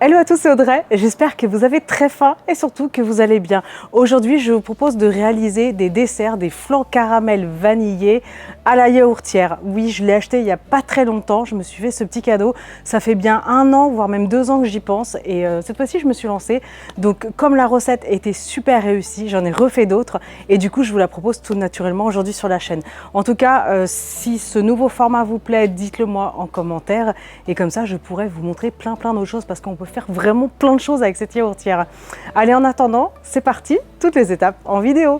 Hello à tous, c'est Audrey, j'espère que vous avez très faim et surtout que vous allez bien. Aujourd'hui, je vous propose de réaliser des desserts, des flancs caramel vanillés à la yaourtière. Oui, je l'ai acheté il n'y a pas très longtemps, je me suis fait ce petit cadeau. Ça fait bien 1 an, voire même 2 ans que j'y pense et cette fois-ci, je me suis lancée. Donc, comme la recette était super réussie, j'en ai refait d'autres et du coup, je vous la propose tout naturellement aujourd'hui sur la chaîne. En tout cas, si ce nouveau format vous plaît, dites-le moi en commentaire et comme ça, je pourrais vous montrer plein d'autres choses parce qu'on peut faire vraiment plein de choses avec cette yaourtière. Allez, en attendant, c'est parti, toutes les étapes en vidéo.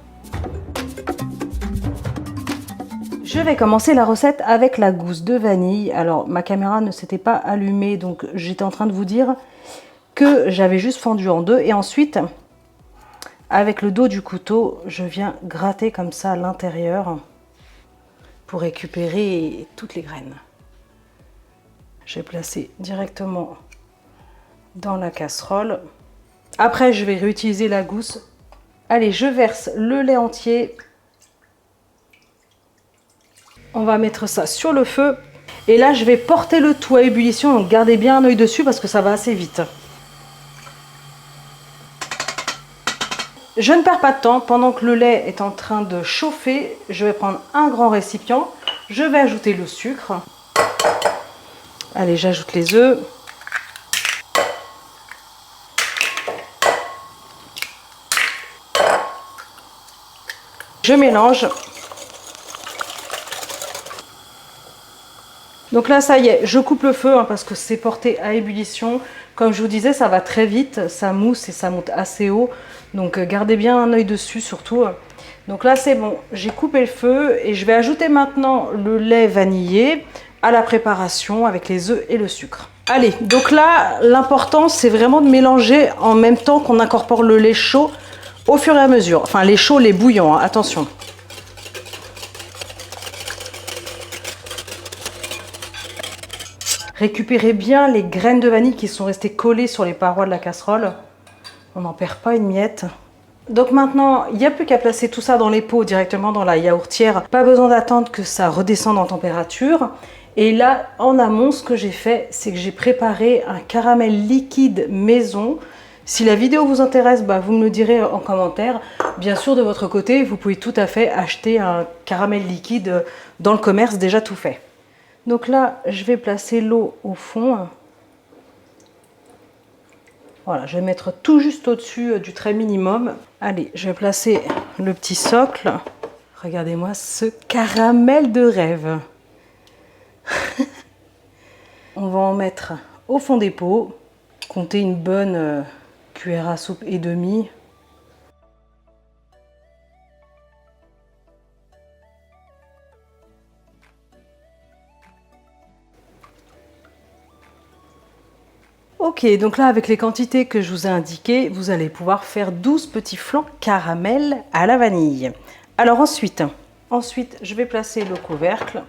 Je vais commencer la recette avec la gousse de vanille. Alors, ma caméra ne s'était pas allumée, donc j'étais en train de vous dire que j'avais juste fendu en deux. Et ensuite, avec le dos du couteau, je viens gratter comme ça à l'intérieur pour récupérer toutes les graines. Je vais placer directement dans la casserole. Après, je vais réutiliser la gousse. Allez, je verse le lait entier. On va mettre ça sur le feu. Et là, je vais porter le tout à ébullition. Donc, gardez bien un œil dessus parce que ça va assez vite. Je ne perds pas de temps. Pendant que le lait est en train de chauffer, je vais prendre un grand récipient. Je vais ajouter le sucre. Allez, j'ajoute les œufs. Je mélange. Donc là, ça y est, je coupe le feu parce que c'est porté à ébullition. Comme je vous disais, ça va très vite, ça mousse et ça monte assez haut. Donc gardez bien un œil dessus surtout. Donc là, c'est bon, j'ai coupé le feu et je vais ajouter maintenant le lait vanillé à la préparation avec les œufs et le sucre. Allez, donc là, l'important, c'est vraiment de mélanger en même temps qu'on incorpore le lait chaud au fur et à mesure. Enfin, les chauds, les bouillants, hein, attention. Récupérez bien les graines de vanille qui sont restées collées sur les parois de la casserole. On n'en perd pas une miette. Donc maintenant, il n'y a plus qu'à placer tout ça dans les pots directement dans la yaourtière. Pas besoin d'attendre que ça redescende en température. Et là, en amont, ce que j'ai fait, c'est que j'ai préparé un caramel liquide maison. Si la vidéo vous intéresse, vous me le direz en commentaire. Bien sûr, de votre côté, vous pouvez tout à fait acheter un caramel liquide dans le commerce déjà tout fait. Donc là, je vais placer l'eau au fond. Voilà, je vais mettre tout juste au-dessus du trait minimum. Allez, je vais placer le petit socle. Regardez-moi ce caramel de rêve. On va en mettre au fond des pots. Comptez une bonne cuillère à soupe et demie. Ok, donc là, avec les quantités que je vous ai indiquées, vous allez pouvoir faire 12 petits flancs caramel à la vanille. Alors ensuite, je vais placer le couvercle.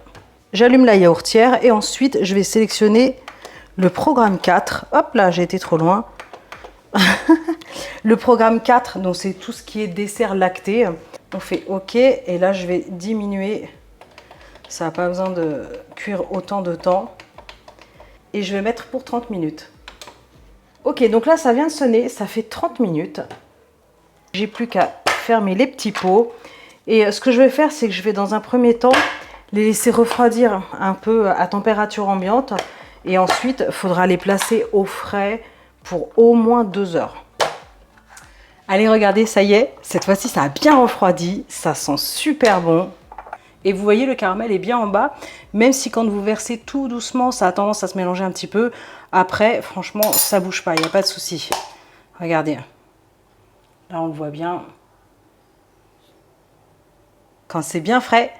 J'allume la yaourtière et ensuite, je vais sélectionner le programme 4. Hop là, j'ai été trop loin. Le programme 4, donc c'est tout ce qui est dessert lacté. On fait OK et là, je vais diminuer. Ça n'a pas besoin de cuire autant de temps. Et je vais mettre pour 30 minutes. Ok, donc là, ça vient de sonner. Ça fait 30 minutes. J'ai plus qu'à fermer les petits pots. Et ce que je vais faire, c'est que je vais dans un premier temps les laisser refroidir un peu à température ambiante. Et ensuite, il faudra les placer au frais pour au moins 2 heures. Allez, regardez, ça y est. Cette fois-ci, ça a bien refroidi. Ça sent super bon. Et vous voyez, le caramel est bien en bas. Même si quand vous versez tout doucement, ça a tendance à se mélanger un petit peu. Après, franchement, ça ne bouge pas. Il n'y a pas de souci. Regardez. Là, on le voit bien. Quand c'est bien frais,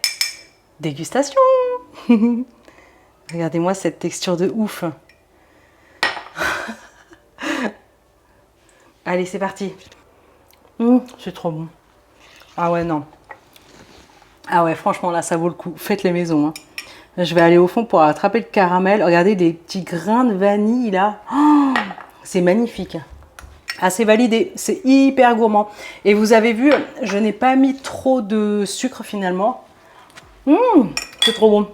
dégustation. Regardez-moi cette texture de ouf. Allez, c'est parti. C'est trop bon. Ah ouais, non. Ah ouais, franchement, là, ça vaut le coup. Faites les maisons. Hein. Je vais aller au fond pour attraper le caramel. Regardez, des petits grains de vanille, là. Oh, c'est magnifique. Ah, c'est validé. C'est hyper gourmand. Et vous avez vu, je n'ai pas mis trop de sucre, finalement. C'est trop bon.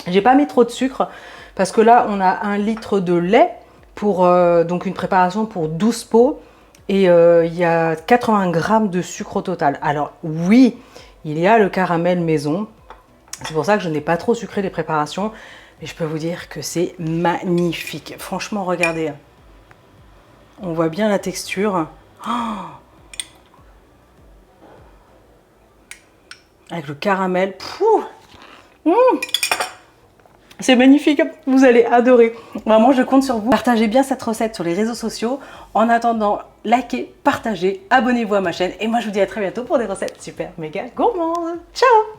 J'ai pas mis trop de sucre parce que là, on a 1 litre de lait pour donc une préparation pour 12 pots. Et il y a 80 grammes de sucre au total. Alors oui, il y a le caramel maison. C'est pour ça que je n'ai pas trop sucré les préparations. Mais je peux vous dire que c'est magnifique. Franchement, regardez. On voit bien la texture. Oh, avec le caramel. C'est magnifique, vous allez adorer. Vraiment, je compte sur vous. Partagez bien cette recette sur les réseaux sociaux. En attendant, likez, partagez, abonnez-vous à ma chaîne. Et moi, je vous dis à très bientôt pour des recettes super méga gourmandes. Ciao!